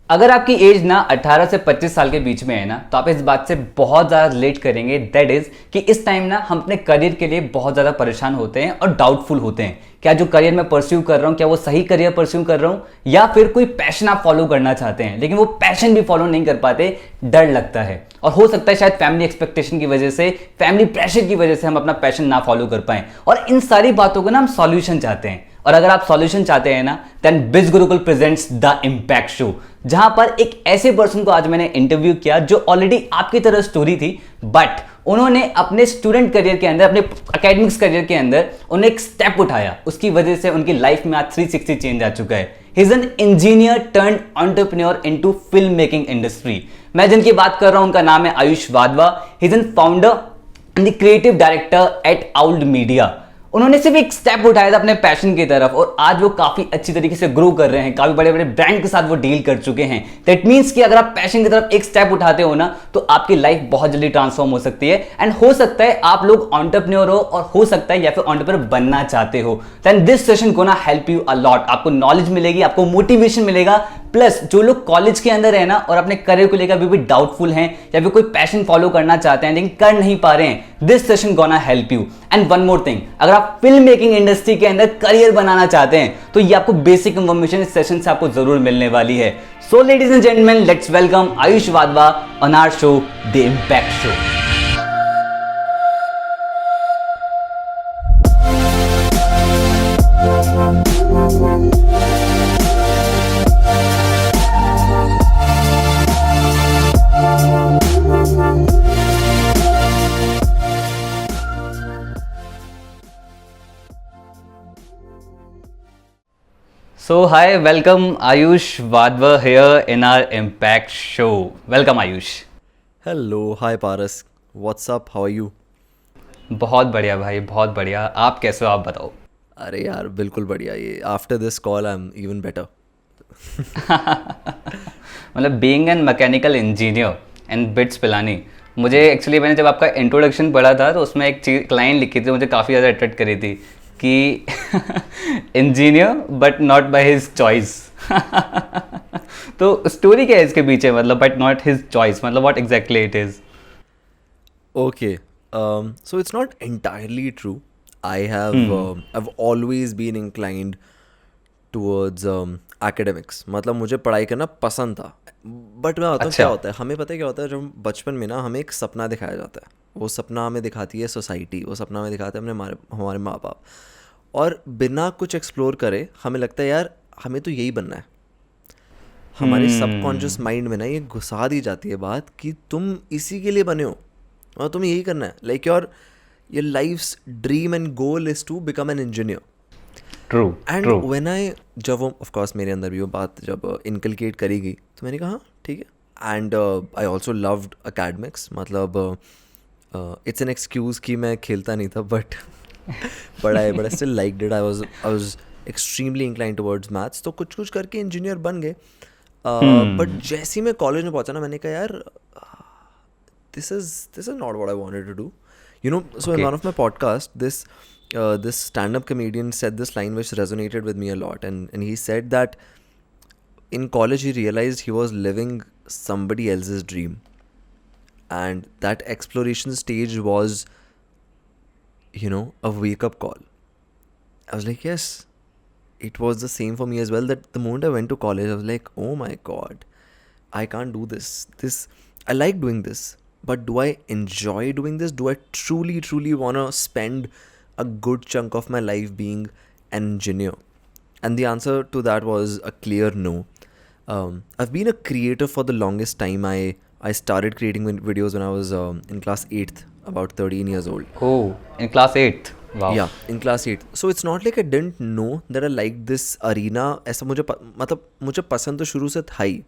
अगर आपकी एज ना 18 से 25 साल के बीच में है ना, तो आप इस बात से बहुत ज़्यादा रिलेट करेंगे। दैट इज कि इस टाइम ना हम अपने करियर के लिए बहुत ज़्यादा परेशान होते हैं और डाउटफुल होते हैं। क्या जो करियर मैं परस्यू कर रहा हूँ, क्या वो सही करियर परस्यू कर रहा हूँ, या फिर कोई पैशन आप फॉलो करना चाहते हैं लेकिन वो पैशन भी फॉलो नहीं कर पाते, डर लगता है। और हो सकता है शायद फैमिली एक्सपेक्टेशन की वजह से, फैमिली प्रेशर की वजह से हम अपना पैशन ना फॉलो कर पाएं। और इन सारी बातों को ना हम सॉल्यूशन चाहते हैं। और अगर आप सॉल्यूशन चाहते हैं ना, देन बिज Gurukul presents the impact show, जहां पर एक ऐसे पर्सन को आज मैंने इंटरव्यू किया जो ऑलरेडी आपकी तरह स्टोरी थी, बट उन्होंने अपने स्टूडेंट करियर के अंदर, अपने एकेडमिक्स करियर के अंदर उन्हें एक स्टेप उठाया। उसकी वजह से उनकी लाइफ में आज 360 चेंज आ चुका है। He is an engineer turned entrepreneur into film making industry. मैं जिनकी बात कर रहा हूं उनका नाम है Ayush Wadhwa. He is an founder and the creative director at Owled Media. उन्होंने सिर्फ एक स्टेप उठाया था अपने पैशन की तरफ और आज वो काफी अच्छी तरीके से ग्रो कर रहे हैं। काफी बड़े बड़े ब्रांड के साथ वो डील कर चुके हैं। दैट मींस कि अगर आप पैशन की तरफ एक स्टेप उठाते हो ना, तो आपकी लाइफ बहुत जल्दी ट्रांसफॉर्म हो सकती है। एंड हो सकता है आप लोग एंटरप्रेन्योर हो, और हो सकता है या फिर एंटरप्रेन्योर बनना चाहते हो। Then this session gonna help you a lot. आपको नॉलेज मिलेगी, आपको मोटिवेशन मिलेगा। प्लस जो लोग कॉलेज के अंदर है ना और अपने करियर को लेकर भी डाउटफुल हैं, या फिर कोई पैशन फॉलो करना चाहते हैं लेकिन कर नहीं पा रहे हैं, this session gonna help you. And one more thing, अगर आप फिल्म मेकिंग इंडस्ट्री के अंदर करियर बनाना चाहते हैं, तो ये आपको बेसिक इंफॉर्मेशन इस सेशन से आपको जरूर मिलने वाली है। So ladies and gentleman, let's welcome Ayush Wadhwa on our show the impact show. So hi, welcome Ayush Vadva here in our Impact Show. Welcome Ayush. Hello, hi Paras, what's up, how are you? बहुत बढ़िया भाई, बहुत बढ़िया। आप कैसे हो, आप बताओ। अरे यार बिल्कुल बढ़िया। ये after this call I am even better. मतलब being an mechanical engineer and BITS Pilani, मुझे एक्चुअली, मैंने जब आपका इंट्रोडक्शन पढ़ा था तो उसमें एक चीज लाइन लिखी थी, मुझे काफ़ी ज़्यादा अट्रैक्ट करी थी कि engineer but not by his choice. तो स्टोरी क्या है इसके पीछे, मतलब बट नॉट हिज चॉइस, मतलब what exactly it is. Okay, so it's not entirely true. I have I've always been inclined towards academics. मतलब मुझे पढ़ाई करना पसंद था. बट मैं बताता हूँ क्या अच्छा। होता है. हमें पता है क्या होता है, जब बचपन में ना हमें एक सपना दिखाया जाता है. वो सपना हमें दिखाती है सोसाइटी, वो सपना हमें दिखाते हैं हमारे माँ बाप. और बिना कुछ एक्सप्लोर करे हमें लगता है यार हमें तो यही बनना है. हमारे सबकॉन्शियस माइंड में ना ये घुसा दी जाती है बात कि तुम इसी के लिए बने हो और तुम्हें यही करना है. Like your life's dream and goal is to become an engineer. True and true. When I जब वो ऑफकोर्स मेरे अंदर भी वो बात जब इनकलकेट करी गई तो मैंने कहा हाँ ठीक है. And I also loved academics. मतलब इट्स एन एक्सक्यूज़ कि मैं खेलता नहीं था but I still liked it. I was extremely incline towards maths. तो कुछ कुछ करके इंजीनियर बन गए. बट जैसे ही मैं कॉलेज में पहुंचा ना, मैंने कहा यार this is not what I wanted to do. You know, so in Okay. one of my podcasts, this stand-up comedian said this line which resonated with me a lot, and he said that in college he realized he was living somebody else's dream, and that exploration stage was, you know, a wake-up call. I was like, yes, it was the same for me as well. That the moment I went to college, I was like, oh my god, I can't do this. I like doing this, but do I enjoy doing this? Do I truly want to spend a good chunk of my life being an engineer? And the answer to that was a clear no. I've been a creator for the longest time. I started creating videos when I was in class 8th, about 13 years old. Oh, in class 8th. Wow. Yeah, in class 8. So it's not like I didn't know that I liked this arena. ऐसा मतलब मुझे पसंद तो शुरू से था ही.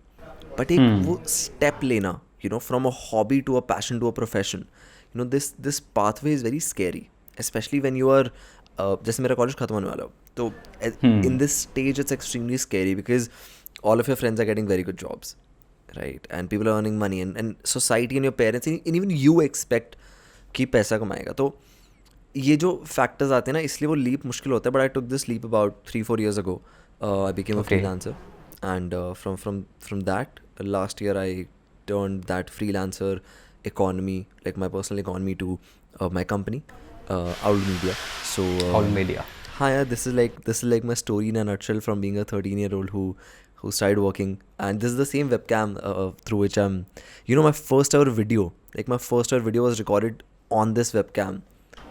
But एक वो step लेना, you know, from a hobby to a passion to a profession, you know, this pathway is very scary, especially when you are जैसे मेरा कॉलेज खत्म होने वाला हो, तो in this stage it's extremely scary because all of your friends are getting very good jobs, right, and people are earning money, and society and your parents and even you expect कि पैसा कमाएगा. तो ये जो factors आते हैं ना, इसलिए वो लीप मुश्किल होता है. But I took this leap about 3-4 years ago. I became a Okay. freelancer. and from that, last year I turned that freelancer economy, like my personal economy, to my company, Owl Media. So All media. हाँ यार, this is like my story in a nutshell, from being a 13-year-old who started working, and this is the same webcam through which I'm, my first ever video, like my first ever video was recorded on this webcam,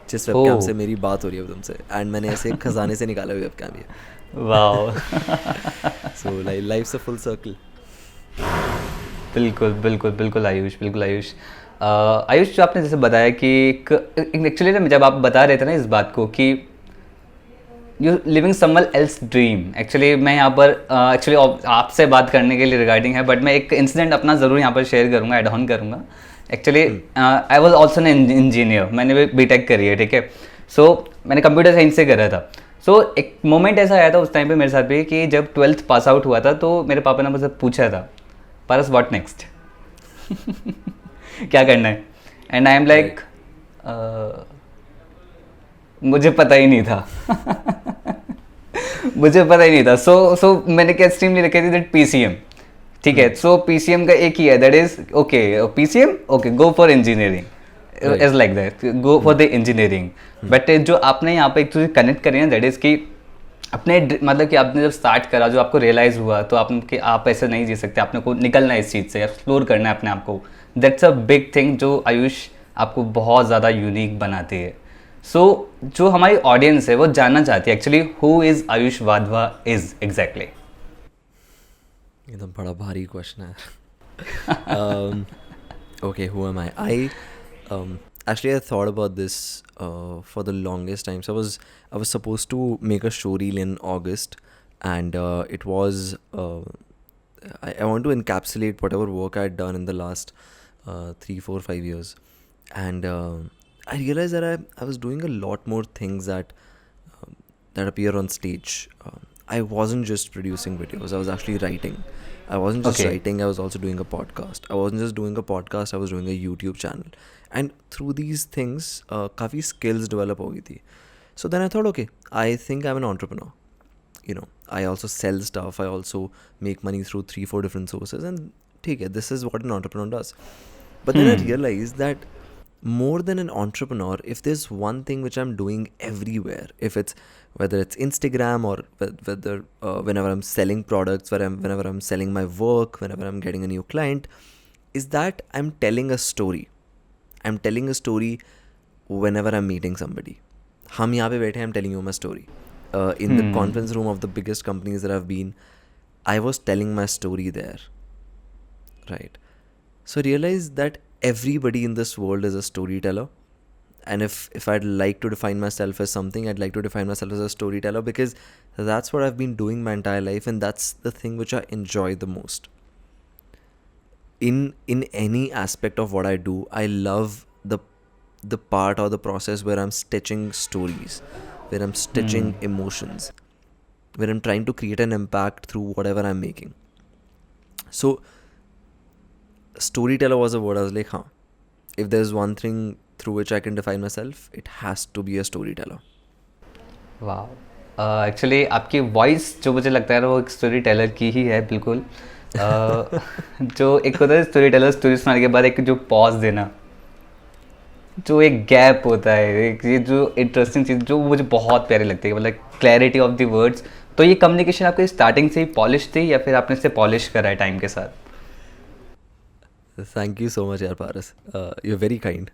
जिस webcam Oh, से मेरी बात हो रही है अब तुमसे, and मैंने ऐसे खजाने से निकाला हुआ webcam ये. Wow. So like life's a full circle. बिल्कुल बिल्कुल बिल्कुल आयुष, बिल्कुल आयुष. आयुष, जो आपने जैसे बताया कि एक्चुअली ना, जब आप बता रहे थे ना इस बात को कि you living someone else dream, actually मैं यहाँ पर एक्चुअली आपसे बात करने के लिए रिगार्डिंग है, बट मैं एक इंसिडेंट अपना ज़रूर यहाँ पर शेयर करूँगा, एड ऑन करूँगा. Actually I was also an engineer, मैंने भी बीटेक करी है, ठीक है. सो मैंने कंप्यूटर साइंस से करा था. सो एक मोमेंट ऐसा आया था उस टाइम पे मेरे साथ भी कि जब 12th पास आउट हुआ था, तो मेरे पापा ने मुझसे पूछा था, पारस व्हाट नेक्स्ट, क्या करना है. एंड आई एम लाइक, मुझे पता ही नहीं था. मुझे पता ही नहीं था. सो मैंने क्या स्ट्रीम ले रखी थी, दैट पीसीएम, ठीक है. सो पीसीएम का एक ही है, that is okay, PCM, okay, go for engineering, is like that, go for the engineering. But जो आपने यहाँ पे एक चीज़ कनेक्ट करी है, दैट इज कि अपने मतलब कि आपने जब स्टार्ट करा, जो आपको रियलाइज हुआ, तो आप ऐसे नहीं जी सकते, आपने को निकलना है इस चीज़ से, एक्सप्लोर करना है अपने आप को. दैट्स अ बिग थिंग जो आयुष आपको बहुत ज़्यादा यूनिक बनाती है. सो जो हमारी ऑडियंस है वो जानना चाहती है actually, who is Ayush Wadhwa is exactly. एकदम बड़ा भारी क्वेश्चन है. Okay, who am I? Actually, I thought about this for the longest time. So I was supposed to make a showreel in August, and it was I want to encapsulate whatever work I had done in the last 3, 4, 5 years, and I realized that I was doing a lot more things that appear on stage. I wasn't just producing videos, I was actually writing. I wasn't just Okay. writing, I was also doing a podcast. I wasn't just doing a podcast, I was doing a YouTube channel. And through these things, काफ़ी skills develop हो गई थी. So then I thought, okay, I think I'm an entrepreneur. I also sell stuff, I also make money through 3, 4 different sources, and ठीक है, this is what an entrepreneur does. But then I realized that more than an entrepreneur, if there's one thing which I'm doing everywhere, whether it's Instagram, or whether whenever I'm selling products, whenever I'm selling my work, whenever I'm getting a new client, is that I'm telling a story. I'm telling a story whenever I'm meeting somebody. हम यहाँ पे बैठे, I'm telling you my story. In the conference room of the biggest companies that I've been, I was telling my story there. Right. So realize that everybody in this world is a storyteller. And if I'd like to define myself as something, I'd like to define myself as a storyteller, because that's what I've been doing my entire life, and that's the thing which I enjoy the most. In any aspect of what I do, I love the part or the process where I'm stitching stories, where I'm stitching emotions, where I'm trying to create an impact through whatever I'm making. So storyteller was a word. I was like, huh, if there's one thing through which I can define myself, it has to be a storyteller. वाह. Actually आपकी voice जो मुझे लगता है ना, वो एक story teller की ही है, बिल्कुल. जो एक होता है स्टोरी टेलर, स्टोरी सुनाने के बाद एक जो पॉज देना, जो एक गैप होता है, एक ये जो इंटरेस्टिंग चीज़ जो मुझे बहुत प्यारी लगती है, मतलब क्लैरिटी ऑफ द वर्ड्स. तो ये कम्युनिकेशन आपकी स्टार्टिंग से ही पॉलिश थी, या फिर आपने इसे पॉलिश करा है टाइम के साथ? Thank you so much, yaar, Paras. You're very kind.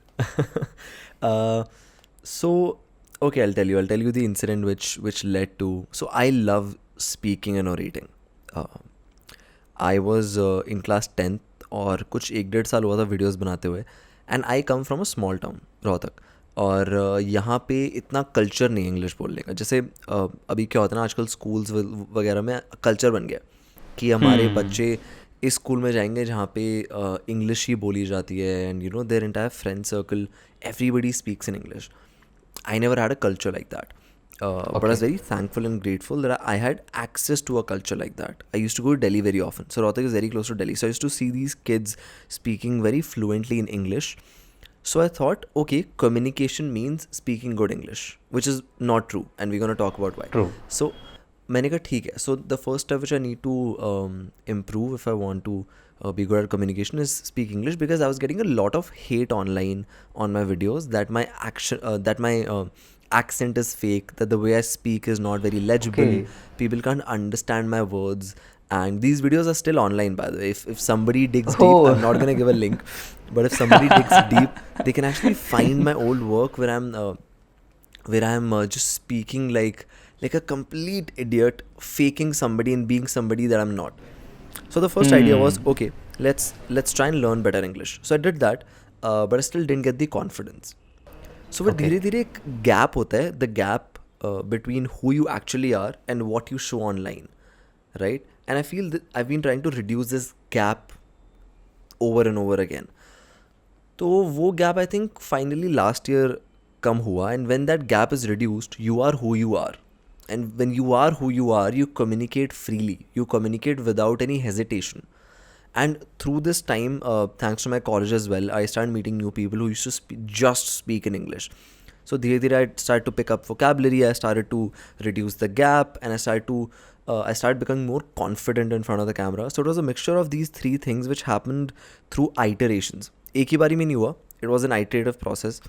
So, okay, I'll tell you the incident which led to. So I love speaking and orating. I was in class 10th, और कुछ 1-1.5 साल हुआ था videos बनाते हुए. And I come from a small town, Rohtak. और यहाँ पे इतना कल्चर नहीं है इंग्लिश बोलने का. जैसे अभी क्या होता है ना, आजकल स्कूल्स वगैरह में कल्चर बन गया कि हमारे बच्चे इस स्कूल में जाएंगे जहाँ पे इंग्लिश ही बोली जाती है, and their entire friend circle, everybody speaks in English. I never had a culture like that. But I was very thankful and grateful that I had access to a culture like that. I used to go to Delhi very often. So Rohtak is very close to Delhi. So I used to see these kids speaking very fluently in English. So I thought, okay, communication means speaking good English, which is not true. And we're going to talk about why. True. So मैंने कहा ठीक है. So the first step which I need to improve if I want to be good at communication is speak English, because I was getting a lot of hate online on my videos that my accent is fake, that the way I speak is not very legible, Okay. people can't understand my words. And these videos are still online, by the way. If somebody digs deep, Oh. I'm not going to give a link, but if somebody digs deep, they can actually find my old work where I'm just speaking like a complete idiot, faking somebody and being somebody that I'm not. So the first idea was, okay, let's try and learn better English. So I did that, but I still didn't get the confidence. So फिर Okay. धीरे धीरे एक gap होता है, the gap between who you actually are and what you show online, right? And I feel that I've been trying to reduce this gap over and over again. तो वो gap I think finally last year कम हुआ, and when that gap is reduced you are who you are, and when you are who you are you communicate freely, you communicate without any hesitation. And through this time, thanks to my college as well, I started meeting new people who used to just speak in English. So धीरे धीरे I started to pick up vocabulary, I started to reduce the gap, and I started becoming more confident in front of the camera. So it was a mixture of these three things which happened through iterations. एक ही बारी में नहीं हुआ, it was an iterative process.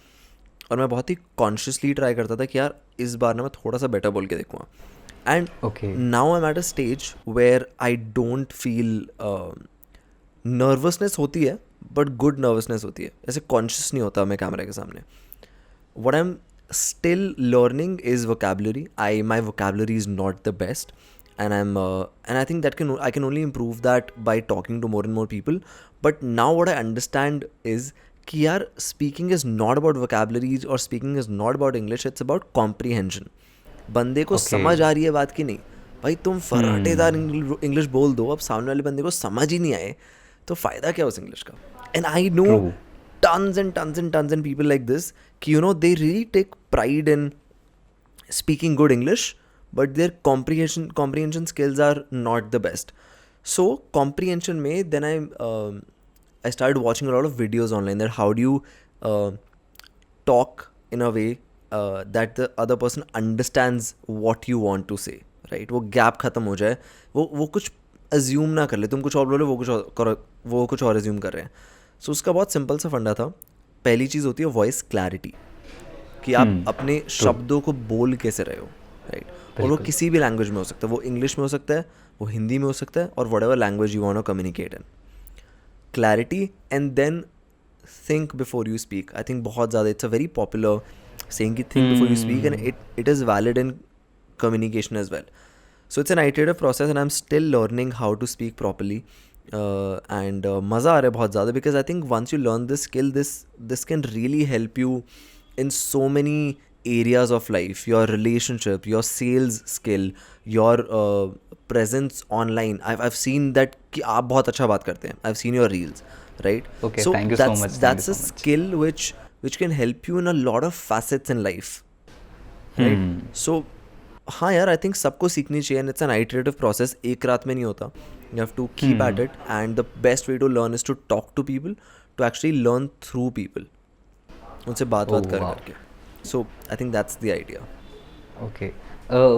और मैं बहुत ही consciously try करता था कि यार इस बार ना मैं थोड़ा सा better बोल के देखूँगा. And Okay. now I'm at a stage where I don't feel nervousness होती है, बट गुड नर्वसनेस होती है. ऐसे कॉन्शियस नहीं होता मैं कैमरे के सामने. What I'm still learning is vocabulary. My vocabulary is not the best, and I think that I can only improve that by talking to more and more people. But now what I understand is कि यार speaking is not about vocabularies or speaking is not about English. It's about comprehension. बंदे को Okay. समझ आ रही है बात की नहीं. भाई तुम फराटेदार इंग्लिश बोल दो, अब सामने वाले बंदे को समझ ही नहीं आए तो फ़ायदा क्या उस इंग्लिश का. And I know True. tons and tons and tons and people like this कि you know they really take pride in speaking good English, but their comprehension skills are not the best. So comprehension में then I started watching a lot of videos online that how do you talk in a way that the other person understands what you want to say, right? वो gap खत्म हो जाए, वो कुछ assume ना कर ले, तुम कुछ और बोलो वो कुछ और assume कर रहे हैं. सो उसका बहुत सिंपल सा फंडा था. पहली चीज़ होती है वॉइस क्लैरिटी, कि आप अपने शब्दों को बोल कैसे रहे हो, राइट? और वो किसी भी लैंग्वेज में हो सकता है, वो इंग्लिश में हो सकता है, वो हिंदी में हो सकता है, और whatever language you want to communicate in. Clarity and then think before you speak. I think बहुत ज़्यादा it's a very popular saying कि think before you speak, and it is valid in communication as well. So it's an iterative process and I'm still learning how to speak properly. And मज़ा आ रहा है बहुत ज़्यादा, because I think once you learn this skill, this can really help you in so many areas of life. Your relationship, your sales skill, your presence online. I've seen that कि आप बहुत अच्छा बात करते हैं. I've seen your reels, right? Okay, So thank you so much. Thank that's you a so much. skill which can help you in a lot of facets in life, right? So हाँ यार, I think सबको सीखनी चाहिए, and it's an iterative process. एक रात में नहीं होता. You have to keep at it, and the best way to learn is to talk to people, to actually learn through people, उनसे बात Oh, कर wow. करके. So I think that's the idea. Okay.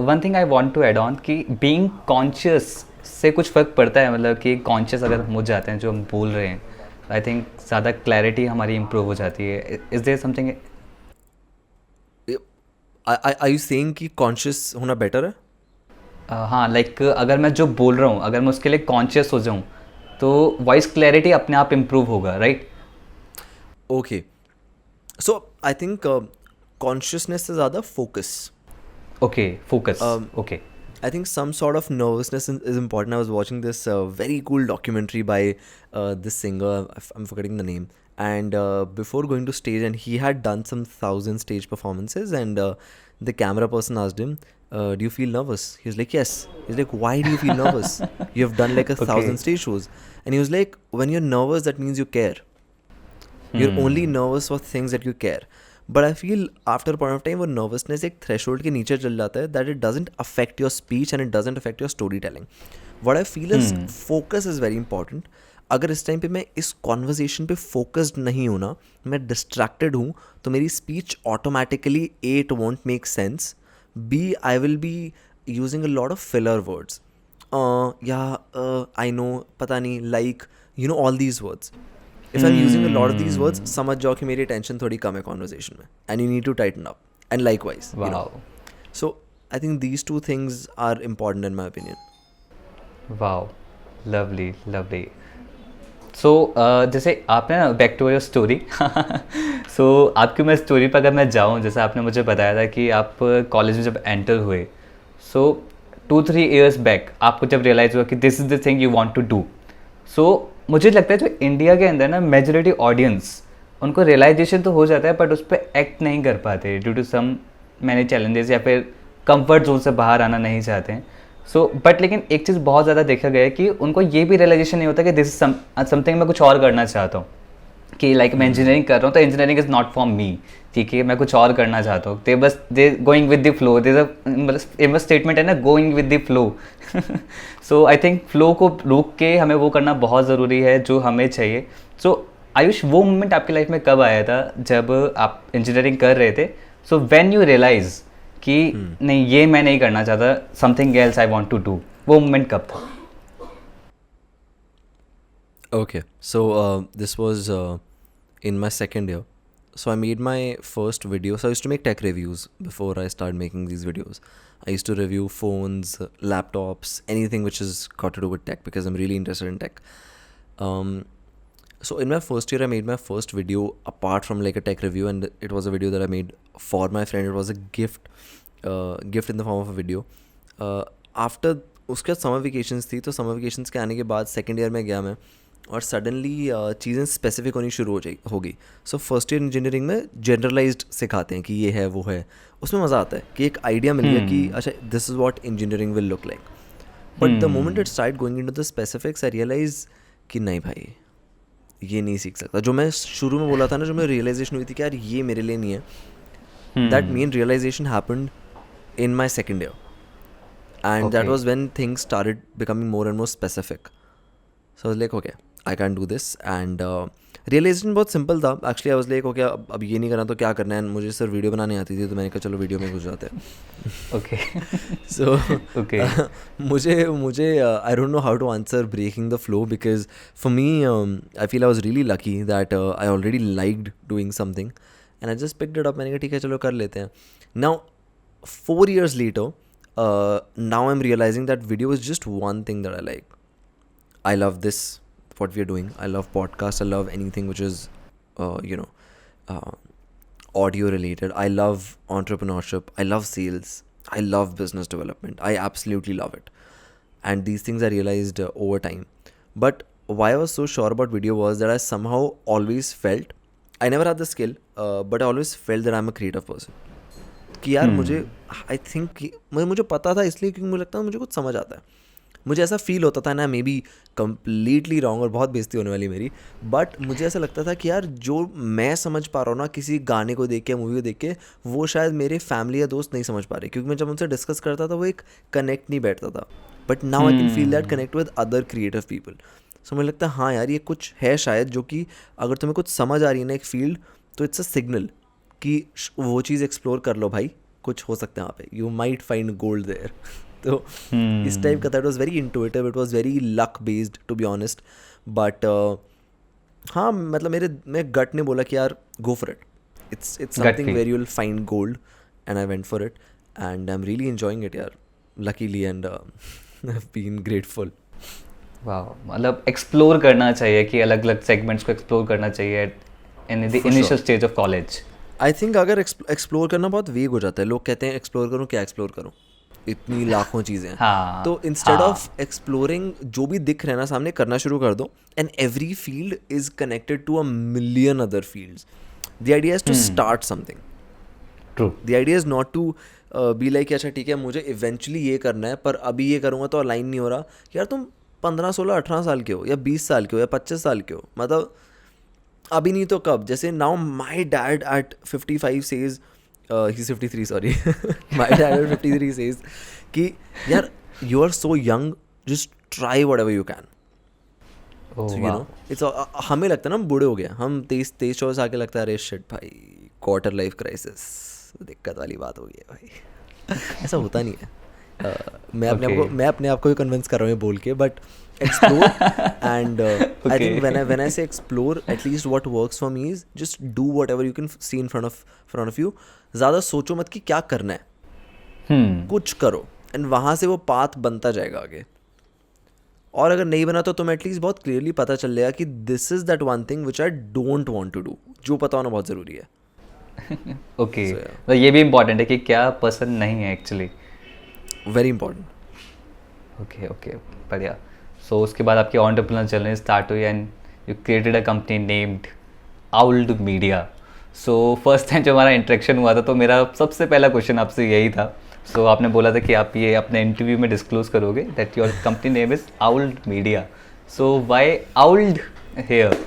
One thing I want to add on कि being conscious से कुछ फ़र्क पड़ता है, मतलब कि कॉन्शियस अगर हम हो जाते हैं जो हम बोल रहे हैं, आई थिंक ज़्यादा क्लैरिटी हमारी इम्प्रूव हो जाती है. Is there something? I you saying कि कॉन्शियस होना बेटर है? हाँ, लाइक अगर मैं जो बोल रहा हूँ अगर मैं उसके लिए कॉन्शियस हो जाऊँ तो वॉइस क्लैरिटी अपने आप इम्प्रूव होगा, right? Okay. So I think consciousness से ज़्यादा focus. Okay, focus. Okay. I think some sort of nervousness is important. I was watching this very cool documentary by this singer. I'm forgetting the name. And before going to stage, and he had done some 1,000 stage performances, and the camera person asked him, "Do you feel nervous?" He was like, "Yes." He's like, "Why do you feel nervous? You have done like 1,000 stage shows." And he was like, "When you're nervous, that means you care. You're only nervous for things that you care." But I feel after a point of time वो nervousness एक threshold के नीचे चल जाता है, that it doesn't affect your speech and it doesn't affect your storytelling. What I feel is focus is very important. अगर इस time पे मैं इस conversation पे focused नहीं हूँ ना, मैं distracted हूँ, तो मेरी speech automatically A, it won't make sense, B, I will be using a lot of filler words. I know, पता नहीं, like, you know, all these words. If I'm using a lot of these words, समझ जाओ कि मेरी attention थोड़ी कम है conversation में, and you need to tighten up. And likewise, you know. Wow. So I think these two things are important in my opinion. Wow, lovely lovely. So जैसे आपने ना back to your story, so आपकी मैं story पर अगर मैं जाऊँ, जैसे आपने मुझे बताया था कि आप कॉलेज में जब एंटर हुए, सो 2-3 ईयर्स बैक आपको जब रियलाइज़ हुआ कि this is the thing you want to do, so मुझे लगता है जो इंडिया के अंदर ना मेजॉरिटी ऑडियंस, उनको रियलाइजेशन तो हो जाता है बट उस पर एक्ट नहीं कर पाते due to some many challenges, या फिर कंफर्ट जोन से बाहर आना नहीं चाहते हैं. सो बट लेकिन एक चीज़ बहुत ज़्यादा देखा गया है कि उनको ये भी रियलाइजेशन नहीं होता कि दिस इज समथिंग मैं कुछ और करना चाहता हूँ, कि लाइक मैं इंजीनियरिंग कर रहा हूँ तो engineering is not for me, ठीक है, मैं कुछ और करना चाहता हूँ. They going with the flow, मतलब फेमस स्टेटमेंट है ना, going with the flow. So I think flow को रोक के हमें वो करना बहुत ज़रूरी है जो हमें चाहिए. सो आयुष, वो मोमेंट आपकी लाइफ में कब आया था जब आप इंजीनियरिंग कर रहे थे? सो व्हेन यू रियलाइज कि नहीं, ये मैं नहीं करना चाहता, something else I want to do, वो मोमेंट कब था? Okay, so this was in my second year. So I made my first video. So I used to make tech reviews before I started making these videos. I used to review phones, laptops, anything which has got to do with tech because I'm really interested in tech. So in my first year, I made my first video apart from like a tech review, and it was a video that I made for my friend. It was a gift in the form of a video. After उसके बाद summer vacations थी, तो summer vacations के आने के बाद second year में गया मैं, और सडनली चीज़ें स्पेसिफिक होनी शुरू हो गई. सो फर्स्ट ईयर इंजीनियरिंग में जनरलाइज्ड सिखाते हैं कि ये है वो है, उसमें मज़ा आता है कि एक आइडिया मिल गया कि अच्छा this is what engineering will look like. But the moment it start going into the specifics, I realise कि नहीं भाई, ये नहीं सीख सकता. जो मैं शुरू में बोला था ना, जो मैं रियलाइजेशन हुई थी कि यार ये मेरे लिए नहीं है, that main realisation happened in my second year, and that was when things started becoming more and more specific. So I was like, okay, I can't do this, and realization बहुत simple था actually. I was like, okay, अब ये नहीं करना तो क्या करना है. मुझे सिर्फ वीडियो बनानी आती थी, तो मैंने कहा चलो वीडियो में घुस जाते हैं. Okay. So Okay. मुझे I don't know how to answer breaking the flow, because for me I feel I was really lucky that I already liked doing something and I just picked it up. मैंने कहा ठीक है चलो कर लेते हैं. Now 4 years later, now I'm realizing that video is just one thing that I like. I love this, what we're doing. I love podcasts. I love anything which is, audio related. I love entrepreneurship. I love sales. I love business development. I absolutely love it. And these things I realized over time. But why I was so sure about video was that I somehow always felt, I never had the skill, but I always felt that I'm a creative person. कि यार मुझे I think मुझे पता था, इसलिए क्योंकि मुझे लगता है मुझे कुछ समझ आता है. मुझे ऐसा फील होता था ना, मे बी कम्प्लीटली रॉन्ग और बहुत बेइज्जती होने वाली मेरी, बट मुझे ऐसा लगता था कि यार जो मैं समझ पा रहा हूँ ना किसी गाने को देख के, मूवी को देख के, वो शायद मेरे फैमिली या दोस्त नहीं समझ पा रहे, क्योंकि मैं जब उनसे डिस्कस करता था वो एक कनेक्ट नहीं बैठता था. But now I can feel that connect with other creative people. So मुझे लगता है हाँ यार, ये कुछ है शायद, जो कि अगर तुम्हें कुछ समझ आ रही है ना एक फील्ड, तो इट्स अ सिग्नल कि वो चीज़ एक्सप्लोर कर लो भाई, कुछ हो सकता है वहाँ पे, you might find gold there. तो इस टाइप का, that was very intuitive, it was very luck based to be honest. But हाँ, मतलब मेरे गट ने बोला कि यार go for it, it's something where you will find gold, and I went for it and I am really enjoying it यार, luckily, and I have been grateful. वाह, मतलब एक्सप्लोर करना चाहिए कि अलग अलग सेगमेंट्स को एक्सप्लोर करना चाहिए in the initial stage of college. I think अगर एक्सप्लोर करना बहुत वेग हो जाता है. लोग कहते हैं एक्सप्लोर करूँ, क्या एक्सप्लोर करूँ, इतनी लाखों चीज़ें हैं. हाँ, तो इंस्टेड ऑफ एक्सप्लोरिंग जो भी दिख रहा है ना सामने, करना शुरू कर दो. And every field is connected to a million other fields. The idea is to start something. True. The idea is not to be like अच्छा ठीक है मुझे इवेंचुअली ये करना है, पर अभी ये करूँगा तो अलाइन नहीं हो रहा. यार तुम 15, 16, 18 साल के हो, या 20 साल के हो, या 25 साल के हो, मतलब अभी नहीं तो कब. जैसे now my dad at 55 says, he's 53 sorry, my dad at 53 says कि यार you are so young, just try whatever you can. Oh, so, wow. you know, it's हमें लगता है ना हम बूढ़े हो गए, हम 23-24 आके लगता है अरे शिट भाई, क्वार्टर लाइफ क्राइसिस, दिक्कत वाली बात हो गई है भाई. ऐसा होता नहीं है. Okay. मैं अपने आप को भी कन्विंस कर रहा हूँ ये बोल के, but explore and I think when I say explore, at least what works for me is just do whatever you can see in front of you. ज़्यादा सोचो मत कि क्या करना है, कुछ करो एंड वहाँ से वो पाथ बनता जाएगा आगे. और अगर नहीं बना तो तुम्हें एटलीस्ट बहुत क्लियरली पता चल जाएगा कि this is that one thing which I don't want to do. जो पता होना बहुत ज़रूरी है. Okay, So, yeah. तो ये भी इम्पोर्टेंट है कि क्या पसंद नहीं है actually. Very important. Okay okay, बढ़िया. सो उसके बाद आपकी एंटरप्रेन्योर जर्नी स्टार्ट हुई and you created a company named Owled Media. So first time जब हमारा इंटरेक्शन हुआ था तो मेरा सबसे पहला क्वेश्चन आपसे यही था. सो आपने बोला था कि आप ये अपने इंटरव्यू में डिस्क्लोज करोगे that your company name is Owled Media. So why Owled here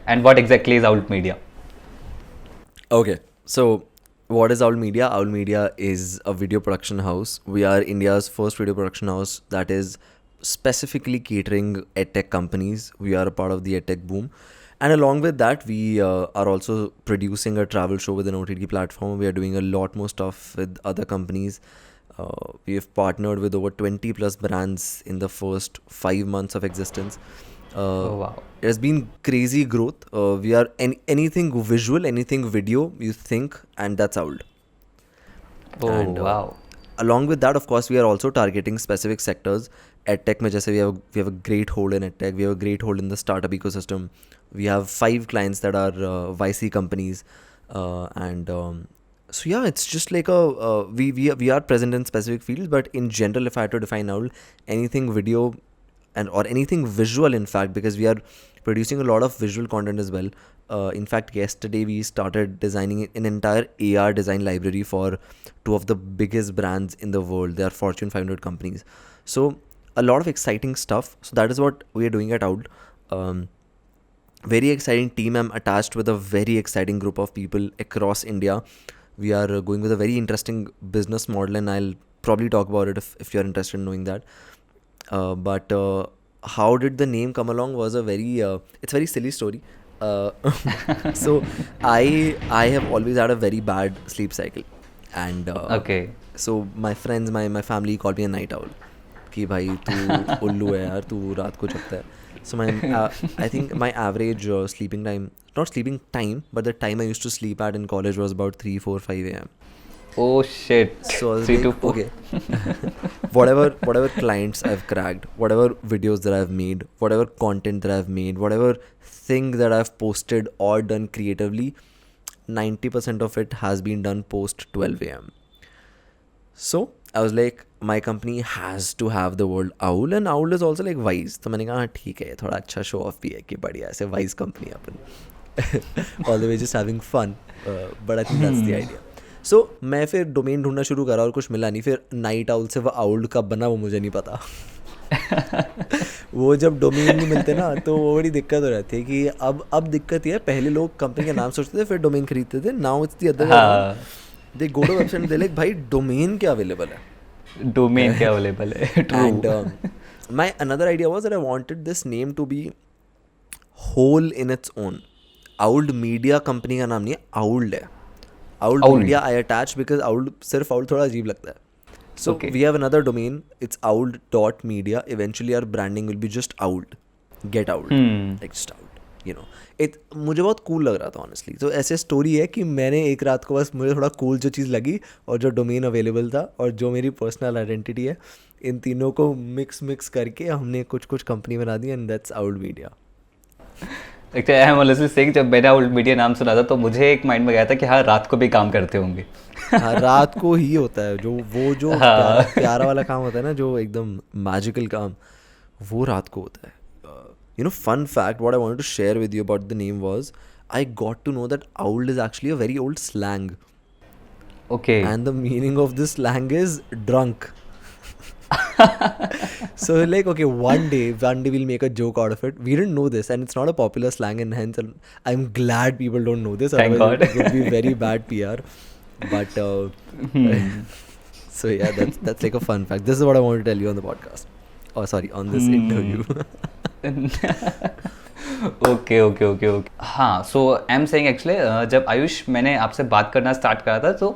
and what exactly is Owled Media? Okay, so what is Owl Media? Owl Media is a video production house. We are India's first video production house that is specifically catering edtech companies. We are a part of the edtech boom. And along with that, we are also producing a travel show with an OTT platform. We are doing a lot more stuff with other companies. We have partnered with over 20 plus brands in the first 5 months of existence. Oh, wow. It has been crazy growth. We are anything visual, anything video you think, and that's Owl. Oh, And, wow. Along with that, of course, we are also targeting specific sectors. EdTech, mein jaise we have a great hold in EdTech. We have a great hold in the startup ecosystem. We have 5 clients that are YC companies, so yeah, it's just like we are present in specific fields. But in general, if I had to define Owl, anything video and or anything visual, in fact, because we are producing a lot of visual content as well. In fact, yesterday we started designing an entire AR design library for 2 of the biggest brands in the world. They are Fortune 500 companies. So a lot of exciting stuff. So that is what we are doing at Owl. Very exciting team. I'm attached with a very exciting group of people across India. We are going with a very interesting business model, and I'll probably talk about it if you're interested in knowing that. But how did the name come along was a very it's a very silly story. So I have always had a very bad sleep cycle, and Okay. so my friends, my family called me a night owl. कि भाई तू उल्लू है यार, तू रात को जगता है. So I think my average sleeping time, not sleeping time, but the time I used to sleep at in college was about 3, 4, 5 a.m. Oh shit. So I was 3 to like, 4. okay, whatever clients I've cracked, whatever videos that I've made, whatever content that I've made, whatever thing that I've posted or done creatively, 90% of it has been done post 12 a.m. So I was like, my company has to have the word Owl, and Owl is also like Wise. तो मैंने कहा हाँ ठीक है, थोड़ा अच्छा show off भी है कि बढ़िया ऐसे Wise company upon. All the way just having fun, but I think that's the idea. So मैं फिर डोमेन ढूंढना शुरू करा और कुछ मिला नहीं. फिर नाइट आउल से वो आउल कब बना वो मुझे नहीं पता. वो जब डोमेन नहीं मिलते ना तो वो बड़ी दिक्कत हो जाती है कि अब दिक्कत ये है, पहले लोग कंपनी का नाम सोचते थे फिर डोमेन खरीदते थे. Now it's the other way around. They go to website and they like भाई डोमेन क्या अवेलेबल है. डोमेन क्या अवेलेबल है. True. And my another idea was that I wanted this name to be whole in its own. Owl Media company का नाम नहीं है, Owl है. Owl Owl. Media I attach because Owl सिर्फ Owl थोड़ा अजीब लगता है. So Okay. we have another domain. It's owl.media. Eventually our branding will be just Owl. Get Owl. Like just Owl. You know. मुझे बहुत cool लग रहा था honestly. तो ऐसे स्टोरी है कि मैंने एक रात को बस मुझे थोड़ा cool जो चीज़ लगी और जो डोमेन अवेलेबल था और जो मेरी पर्सनल आइडेंटिटी है, इन तीनों को मिक्स करके हमने कुछ कंपनी बना दी and that's Owl Media. Actually, I am honestly saying जब मैंने आउल्ड मीडिया नाम सुना था तो मुझे एक माइंड में गया था कि हाँ रात को भी काम करते होंगे. हाँ, रात को ही होता है जो प्यारा वाला काम होता है ना, जो एकदम मैजिकल काम, वो रात को होता है. Fun fact, what I wanted to share with you about the name was, I got to know that owl is actually a very old slang. Okay. And the meaning of this slang is drunk. So like, okay, one day we'll make a joke out of it. We didn't know this, and it's not a popular slang, and hence I'm glad people don't know this. Thank Otherwise God. it would be very bad PR. But so yeah, that's like a fun fact. This is what I wanted to tell you on the podcast. Oh, sorry, on this interview. Okay. हाँ, सो I am saying actually जब आयुष मैंने आपसे बात करना start करा था तो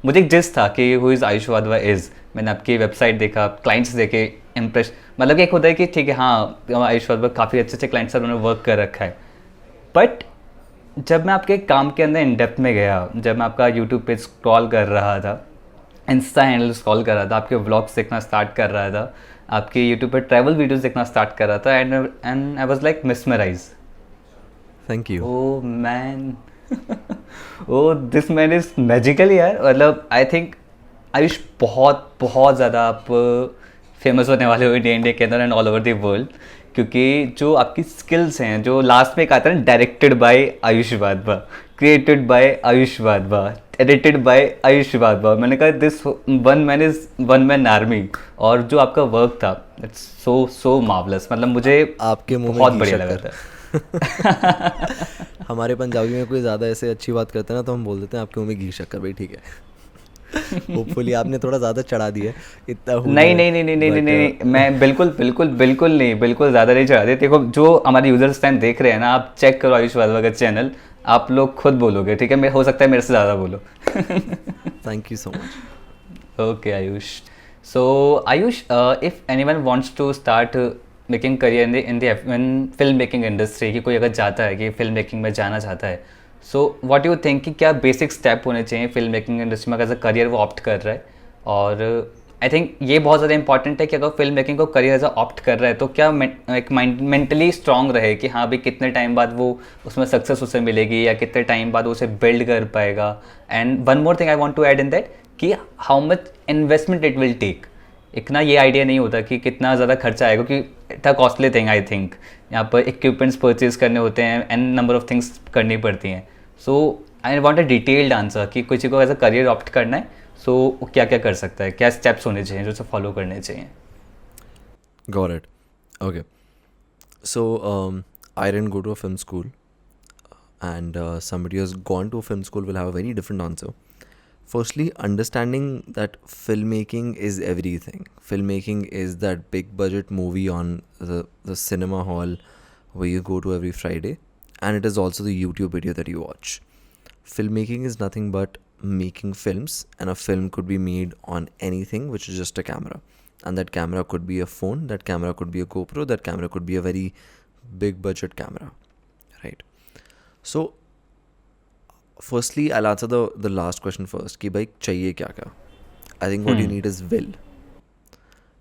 मुझे एक जिस्ट था कि who is Ayush Wadhwa is. मैंने आपकी वेबसाइट देखा, क्लाइंट्स देखे, इम्प्रेस, मतलब कि एक होता है कि ठीक है हाँ आयुष वाधवा काफ़ी अच्छे अच्छे क्लाइंट्स से उन्होंने वर्क कर रखा है। बट जब मैं आपके काम के अंदर इन डेप्थ में गया, जब मैं आपका यूट्यूब पे स्क्रॉल कर रहा था, इंस्टा हैंडल स्क्रॉल कर रहा था, आपके व्लॉग्स देखना स्टार्ट कर रहा था, आपके यूट्यूब पे ट्रैवल वीडियोस देखना स्टार्ट कर रहा था, and I was like mesmerise. Thank you. Oh man, oh this man is magical यार। मतलब आई थिंक आयुष बहुत बहुत ज़्यादा आप फेमस होने वाले हो इंडिया के अंदर and all over the world, क्योंकि जो आपकी स्किल्स हैं, जो लास्ट में एक आता है ना, directed by Ayush Wadhwa, created by Ayush Wadhwa, edited by Ayush Wadhwa, मैंने कहा this one man is one man army. और जो आपका वर्क था इट्स सो सो मार्वलस, मतलब मुझे आपके मुंह में बहुत घी बढ़िया लगा शक्कर। था। हमारे पंजाबी में कोई ज़्यादा ऐसे अच्छी बात करते हैं ना तो हम बोल देते हैं आपके मुंह में घी शक्कर, भाई ठीक है। होपफुली आपने थोड़ा ज़्यादा चढ़ा दिया है, इतना हुनर नहीं है, नहीं नहीं नहीं नहीं नहीं but, नहीं, मैं बिल्कुल बिल्कुल बिल्कुल नहीं, बिल्कुल ज़्यादा नहीं चढ़ा दे। देखो जो हमारे यूजर्स टाइम देख रहे हैं ना, आप चेक करो आयुष वाधवा का चैनल, आप लोग खुद बोलोगे, ठीक है, मैं हो सकता है मेरे से ज़्यादा बोलो। Thank you so much. Okay, Ayush. So, Ayush, if anyone wants to start making career in filmmaking industry, कि कोई अगर चाहता है कि फिल्म मेकिंग में जाना चाहता है, so what do you think कि क्या बेसिक स्टेप होने चाहिए फिल्म मेकिंग इंडस्ट्री में अगर करियर वो ऑप्ट कर रहा है? और आई थिंक ये बहुत ज़्यादा इंपॉर्टेंट है कि अगर फिल्म मेकिंग को करियर एज ऑप्ट कर रहा है तो क्या एक मेंटली स्ट्रांग रहे कि हाँ भाई कितने टाइम बाद वो उसमें सक्सेस उसे मिलेगी या कितने टाइम बाद वो उसे बिल्ड कर पाएगा। And one more thing I want to add in that कि how much investment it will take. एक ना ये आइडिया नहीं होता कि कितना ज़्यादा खर्चा आएगा, क्योंकि इतना कॉस्टली थिंग आई थिंक, यहाँ पर इक्विपमेंट्स परचेज करने होते हैं एंड नंबर ऑफ थिंग्स करनी पड़ती हैं। So I want a detailed answer कि किसी को एज अ करियर ऑप्ट करना है सो क्या क्या कर सकता है, क्या स्टेप्स होने चाहिए जो उसे फॉलो करने चाहिए। Got it. Okay. So, I didn't go to a film school, and somebody who has gone to a film school will have a very different answer. Firstly, understanding that filmmaking is everything. Filmmaking is that big budget movie on the cinema hall where you go to every Friday, and it is also the YouTube video that you watch. Filmmaking is nothing but making films, and a film could be made on anything which is just a camera. And that camera could be a phone, that camera could be a GoPro, that camera could be a very big budget camera, right? So, firstly, I'll answer the last question first. कि भाई चाहिए क्या क्या? I think what you need is will.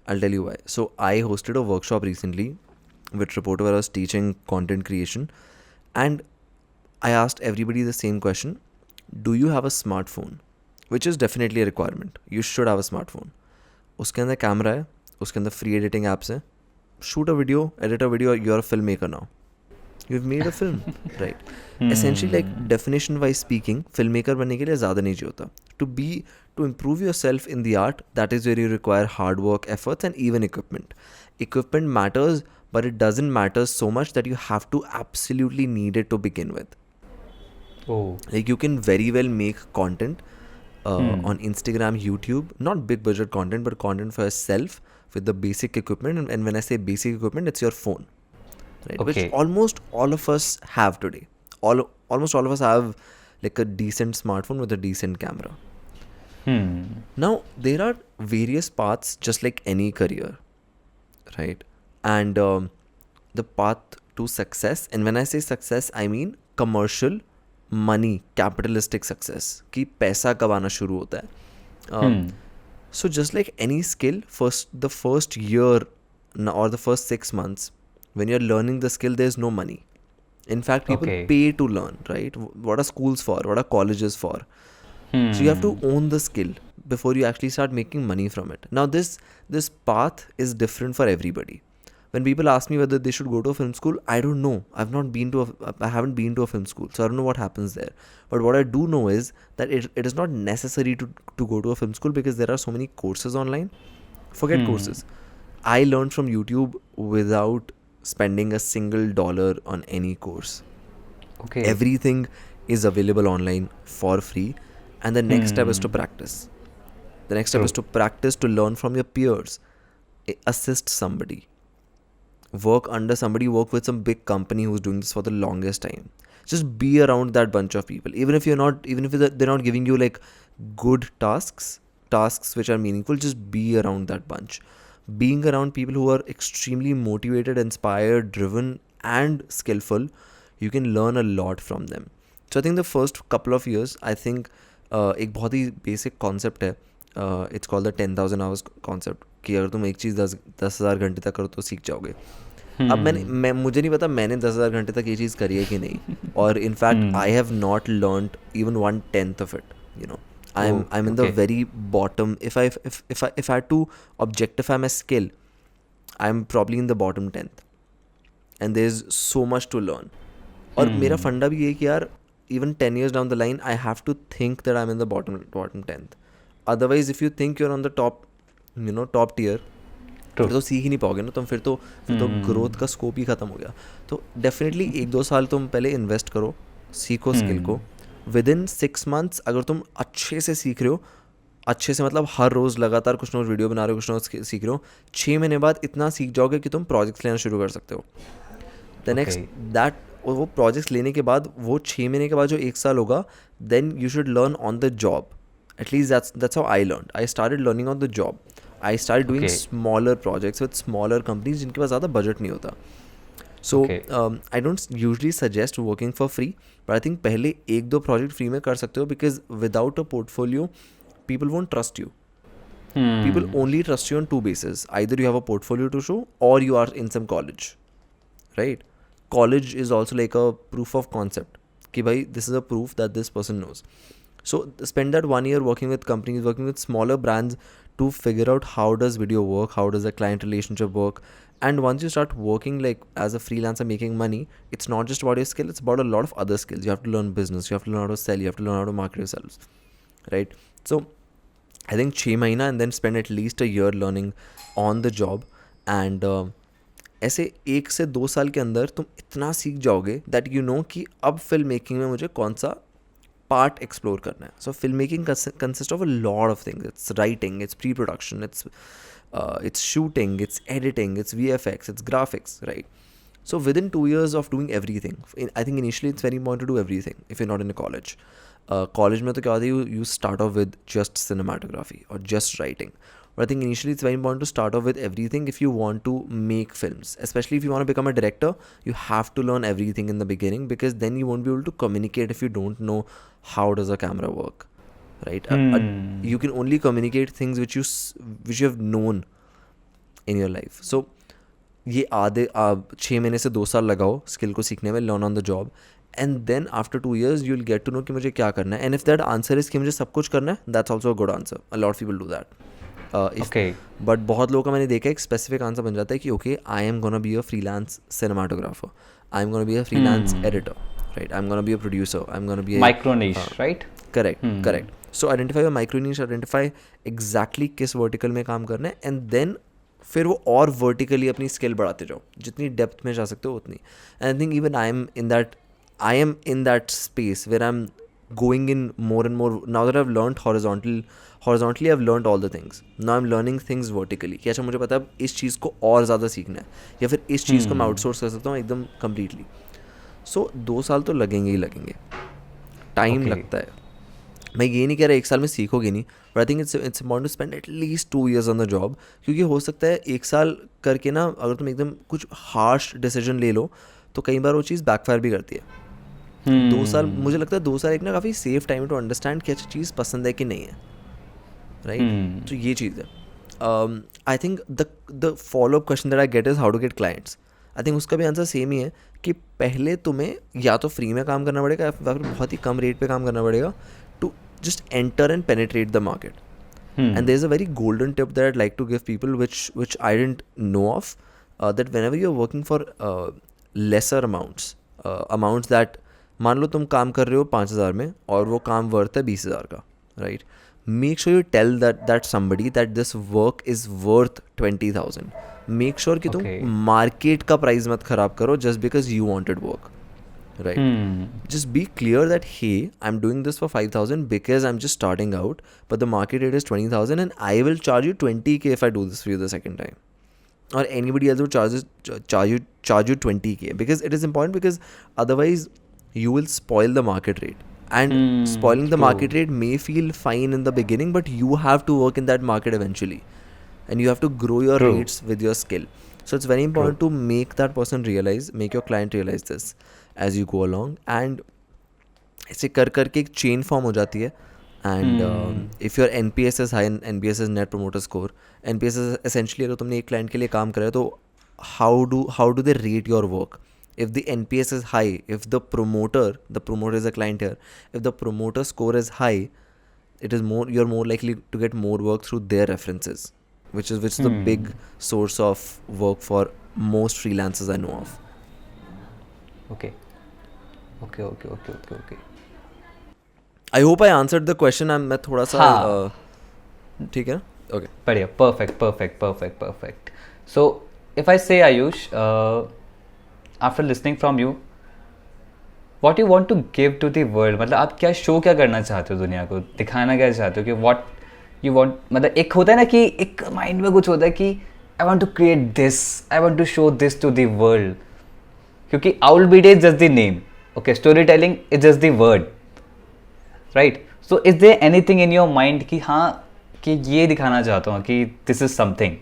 I'll tell you why. So, I hosted a workshop recently with Reporter where I was teaching content creation, and I asked everybody the same question: do you have a smartphone? Which is definitely a requirement. You should have a smartphone. उसके अंदर camera है, उसके अंदर free editing apps हैं, shoot a video, edit a video, you are a film maker now. You've made a film, right? Essentially, like definition wise speaking, filmmaker बनने के लिए ज़्यादा नहीं चाहिए होता. To improve yourself in the art, that is where you require hard work, efforts, and even equipment. Equipment matters, but it doesn't matter so much that you have to absolutely need it to begin with. Oh. Like you can very well make content on Instagram, YouTube, not big budget content, but content for yourself with the basic equipment. And when I say basic equipment, it's your phone. Right, Okay. which almost all of us have today. Almost all of us have like a decent smartphone with a decent camera. Now there are various paths, just like any career, right? And the path to success, and when I say success, I mean commercial, money, capitalistic success. कि पैसा कमाना शुरू होता है. So just like any skill, the first year or the first 6 months, when you're learning the skill, there's no money. In fact, people Okay. pay to learn, right? What are schools for? What are colleges for? So you have to own the skill before you actually start making money from it. Now this path is different for everybody. When people ask me whether they should go to a film school, I don't know. I haven't been to a film school, so I don't know what happens there. But what I do know is that it is not necessary to go to a film school, because there are so many courses online. Forget courses. I learned from YouTube without spending a single dollar on any course. Okay. Everything is available online for free, and the next step is to practice. The next step is to practice, to learn from your peers, assist somebody, work under somebody, work with some big company who's doing this for the longest time. Just be around that bunch of people, even if they're not giving you like good tasks which are meaningful. Just be around that bunch. Being around people who are extremely motivated, inspired, driven, and skillful, you can learn a lot from them. So I think the first couple of years, I think एक बहुत ही basic concept है. It's called the 10,000 hours concept, कि अगर तुम एक चीज़ 10,000 घंटे तक करो तो सीख जाओगे. अब मुझे नहीं पता मैंने 10,000 घंटे तक ये चीज़ करी है कि नहीं, और in fact I have not learned even 1/10 of it, you know. I'm in the very bottom. If I had to objectify my skill, I'm probably in the bottom 10th, and there's so much to learn. और मेरा फंडा भी है कि यार even 10 years down the line I have to think that I'm in the bottom 10th. Otherwise if you think you're on the top, you know, top tier, फिर तो सीख ही नहीं पाओगे ना तुम. फिर तो ग्रोथ का स्कोप ही खत्म हो गया. तो डेफिनेटली 1-2 साल तुम पहले इन्वेस्ट करो, सीखो स्किल को. विद इन 6 months अगर तुम अच्छे से सीख रहे हो, अच्छे से मतलब हर रोज़ लगातार कुछ ना कुछ वीडियो बना रहे हो, कुछ ना कुछ सीख रहे हो, 6 महीने बाद इतना सीख जाओगे कि तुम प्रोजेक्ट्स लेना शुरू कर सकते हो. द नेक्स्ट दैट, वो प्रोजेक्ट्स लेने के बाद वो 6 महीने के बाद जो 1 साल होगा, then you should learn on the job. At least that's how I learn. I started learning on the job. I started doing smaller projects with smaller companies जिनके पास ज़्यादा budget नहीं होता. So I don't usually suggest working for free, but I think पहले 1-2 project free में कर सकते हो, because without a portfolio, people won't trust you. People only trust you on 2 bases. Either you have a portfolio to show, or you are in some college, right? College is also like a proof of concept. कि भाई this is a proof that this person knows. So spend that 1 year working with companies, working with smaller brands, to figure out how does video work, how does the client relationship work. And once you start working like as a freelancer making money, it's not just about your skill, it's about a lot of other skills. You have to learn business, you have to learn how to sell, you have to learn how to market yourselves, right? So I think 6 महीना and then spend at least a year learning on the job. And ऐसे 1 से 2 साल के अंदर तुम इतना सीख जाओगे that you know कि अब फिल्म मेकिंग में मुझे कौन सा पार्ट एक्सप्लोर करना है. So film making consist of a lot of things. It's writing, it's pre production, it's shooting, it's editing, it's VFX, it's graphics, right? So within 2 years of doing everything, I think initially it's very important to do everything if you're not in a college. College में तो क्या होता है, you start off with just cinematography or just writing. But I think initially it's very important to start off with everything if you want to make films. Especially if you want to become a director, you have to learn everything in the beginning, because then you won't be able to communicate if you don't know how does a camera work, right? You can only communicate things which you have known in your life. So ये आधे 6 महीने से 2 साल लगाओ skill को सीखने में, learn on the job, and then after 2 years you'll get to know कि मुझे क्या करना है. And if that answer is कि मुझे सब कुछ करना है, that's also a good answer. A lot of people do that. But बहुत लोगों का मैंने देखा एक स्पेसिफिक आंसर बन जाता है कि okay, I am gonna be a freelance cinematographer, I am gonna be a freelance editor, right? I am gonna be a producer, I am gonna be a micro niche, right? Correct. So identify your micro niche, identify exactly किस vertical में काम करना है, and then फिर वो और vertically अपनी skill बढ़ाते जाओ, जितनी डेप्थ में जा सकते हो उतनी. And I think even I am in that space where I am going in more and more now that I've learned horizontally. I've learned all the things. Now I'm learning things vertically कि अच्छा मुझे पता है इस चीज़ को और ज़्यादा सीखना है, या फिर इस चीज़ को मैं आउटसोर्स कर सकता हूँ एकदम completely. So 2 साल तो लगेंगे ही लगेंगे, टाइम लगता है. मैं ये नहीं कह रहा 1 साल में सीखोगे नहीं, but I think it's important to spend at least 2 years on the job, क्योंकि हो सकता है 1 साल करके ना अगर तुम एकदम कुछ हार्श डिसीजन ले लो तो कई बार वो चीज़ बैकफायर भी करती है. 2 साल मुझे लगता है 2 साल एक ना काफ़ी सेफ टाइम टू अंडरस्टैंड कि अच्छी चीज़ पसंद है कि नहीं है, राइट? तो ये चीज़ है. I think the follow up question that I get is how to get clients. I think उसका भी आंसर सेम ही है कि पहले तुम्हें या तो फ्री में काम करना पड़ेगा या फिर बहुत ही कम रेट पे काम करना पड़ेगा to just enter and penetrate the market. And there is a very golden tip that I like to give people which I didn't know of, that whenever you're working for lesser amounts that, मान लो तुम काम कर रहे हो 5,000 में और वो काम वर्थ है 20,000 का, right? Make sure you tell that somebody that this work is worth 20,000. Make sure कि तुम मार्केट का प्राइस मत खराब करो just because you wanted work, right? Just be clear that hey I am doing this for 5,000 because I am just starting out, but the market rate is 20,000 and I will charge you 20K if I do this for you the second time. Or anybody else would charge you 20K, because it is important, because otherwise you will spoil the market rate. And spoiling the true. market rate may feel fine in the beginning, but you have to work in that market eventually, and you have to grow your True. rates with your skill. So it's very True. important to make that person realize, make your client realize this as you go along. And ऐसे कर करके एक chain form हो जाती है. And if your NPS is high, NPS is net promoter score. NPS is essentially, अगर तुमने एक क्लाइंट के लिए काम करा है तो how do they rate your work? If the NPS is high, if the promoter is a client here, if the promoter score is high, it is more, you're more likely to get more work through their references, which is the big source of work for most freelancers I know of. Okay. Okay. I hope I answered the question. मैं थोड़ा सा ठीक है ना? Okay. बढ़िया. Perfect. So if I say, Ayush, after listening from you, what you want to give to the world, मतलब आप क्या शो क्या करना चाहते हो, दुनिया को दिखाना क्या चाहते हो, कि what you want, मतलब एक होता है ना कि एक माइंड में कुछ होता है कि I want to create this, I want to show this to the world, क्योंकि Owl Media is just the name, okay, storytelling is just the word, right? So is there anything in your mind कि हाँ कि ये दिखाना चाहता हूँ कि this is something?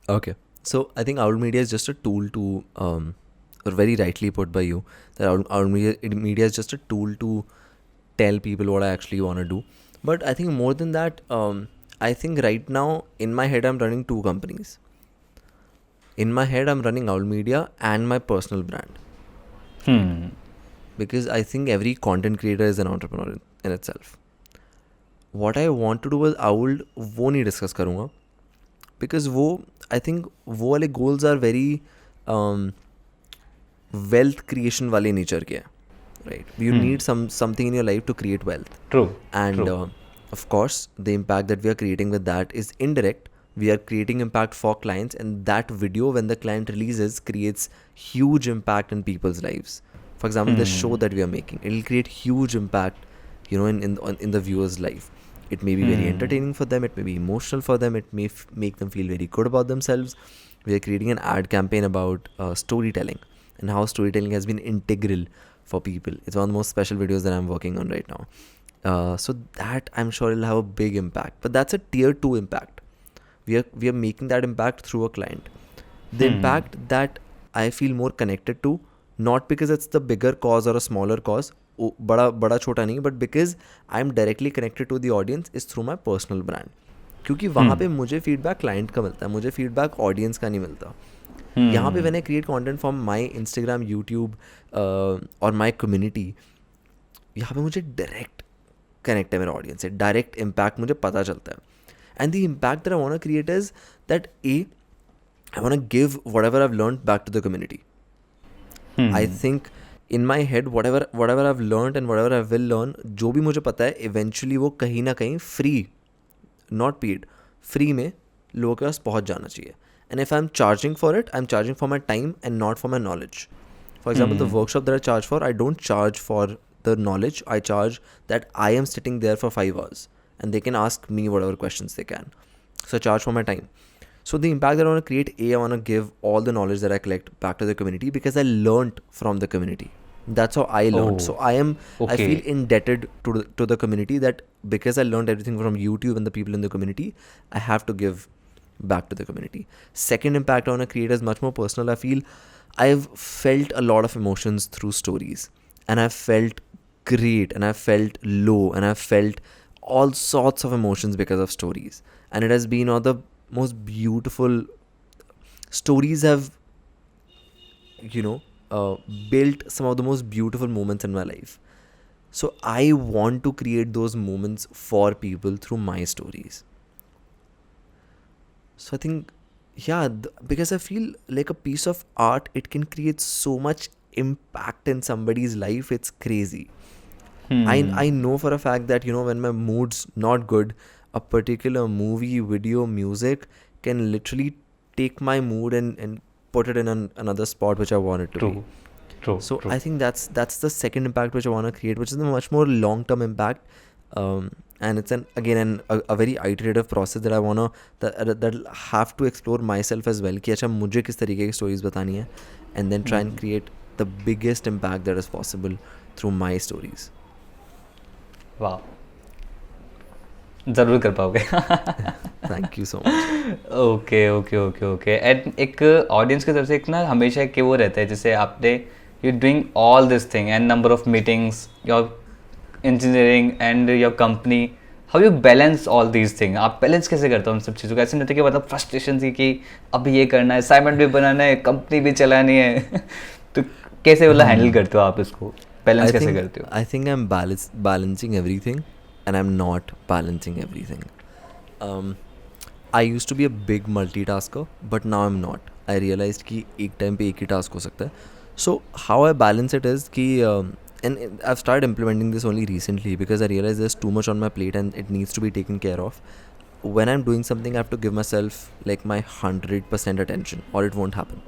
Okay. So I think Owl Media is just a tool to, or very rightly put by you, that Owl Media is just a tool to tell people what I actually want to do. But I think more than that, I think right now in my head I'm running two companies. In my head I'm running Owl Media and my personal brand. Because I think every content creator is an entrepreneur in itself. What I want to do with Owl, वो नहीं discuss करूँगा. Because I think वो वाले goals are very wealth creation वाले nature के हैं, right? You need something in your life to create wealth. True. And of course, the impact that we are creating with that is indirect. We are creating impact for clients, and that video, when the client releases, creates huge impact in people's lives. For example, the show that we are making, it will create huge impact, in the viewer's life. It may be very entertaining for them. It may be emotional for them. It may make them feel very good about themselves. We are creating an ad campaign about storytelling and how storytelling has been integral for people. It's one of the most special videos that I'm working on right now. So that I'm sure will have a big impact. But that's a tier 2 impact. We are making that impact through a client. The impact that I feel more connected to, not because it's the bigger cause or a smaller cause, बड़ा छोटा नहीं, but because I'm directly connected to the audience, is through my personal brand. क्योंकि वहाँ पे मुझे feedback client का मिलता है, मुझे फीडबैक ऑडियंस का नहीं मिलता. यहाँ पे when I create content from my Instagram, YouTube और my community, यहाँ पे मुझे डायरेक्ट कनेक्ट है मेरा ऑडियंस से, डायरेक्ट इम्पैक्ट मुझे पता चलता है. And the impact that I want to create is that I want to give whatever I've learned back to the community. I think in my head, whatever I've learned and whatever I will learn, जो भी मुझे पता है, eventually वो कहीं ना कहीं free, not paid, free में लोगों के पास पहुँच जाना चाहिए. And if I'm charging for it, I'm charging for my time and not for my knowledge. For example, the workshop that I charge for, I don't charge for the knowledge. I charge that I am sitting there for 5 hours and they can ask me whatever questions they can. So I charge for my time. So the impact that I want to create, I want to give all the knowledge that I collect back to the community because I learned from the community. That's how I learned. So I feel indebted to the community, that because I learned everything from YouTube and the people in the community, I have to give back to the community. Second impact I want to create is much more personal. I feel I've felt a lot of emotions through stories, and I've felt great, and I've felt low, and I've felt all sorts of emotions because of stories. And it has been one of the most beautiful stories have, built some of the most beautiful moments in my life. So I want to create those moments for people through my stories. So I think, because I feel like a piece of art, it can create so much impact in somebody's life. It's crazy. I know for a fact that, when my mood's not good, a particular movie, video, music can literally take my mood and put it in another spot which I want it to be. True. So I think that's the second impact which I want to create, which is a much more long-term impact. And it's a very iterative process that I wanna that have to explore myself as well. कि अच्छा मुझे किस तरीके की stories बतानी है, and then try and create the biggest impact that is possible through my stories. वाह, ज़रूर कर पाओगे. Thank you so much. Okay okay okay okay. And एक ऑडियंस की तरफ से एक ना हमेशा एक वो रहता है, जैसे आपने you doing all this thing and number of meetings, your engineering and your company, how you balance all these thing? आप बैलेंस कैसे करते हो उन सब चीज़ों को? ऐसे नहीं होता कि मतलब फ्रस्ट्रेशन थी कि अब ये करना है, असाइनमेंट भी बनाना है, कंपनी भी चलानी है. तो कैसे मतलब हैंडल करते हो आप इसको, बैलेंस कैसे करते हो? I think I'm balancing everything, and I'm not balancing everything. I used to be a big multitasker, but now I'm not. I realized कि एक टाइम पे एक ही टास्क हो सकता है. So how I balance it is कि and I've started implementing this only recently because I realized there's too much on my plate and it needs to be taken care of. When I'm doing something, I have to give myself like my 100% attention, or it won't happen.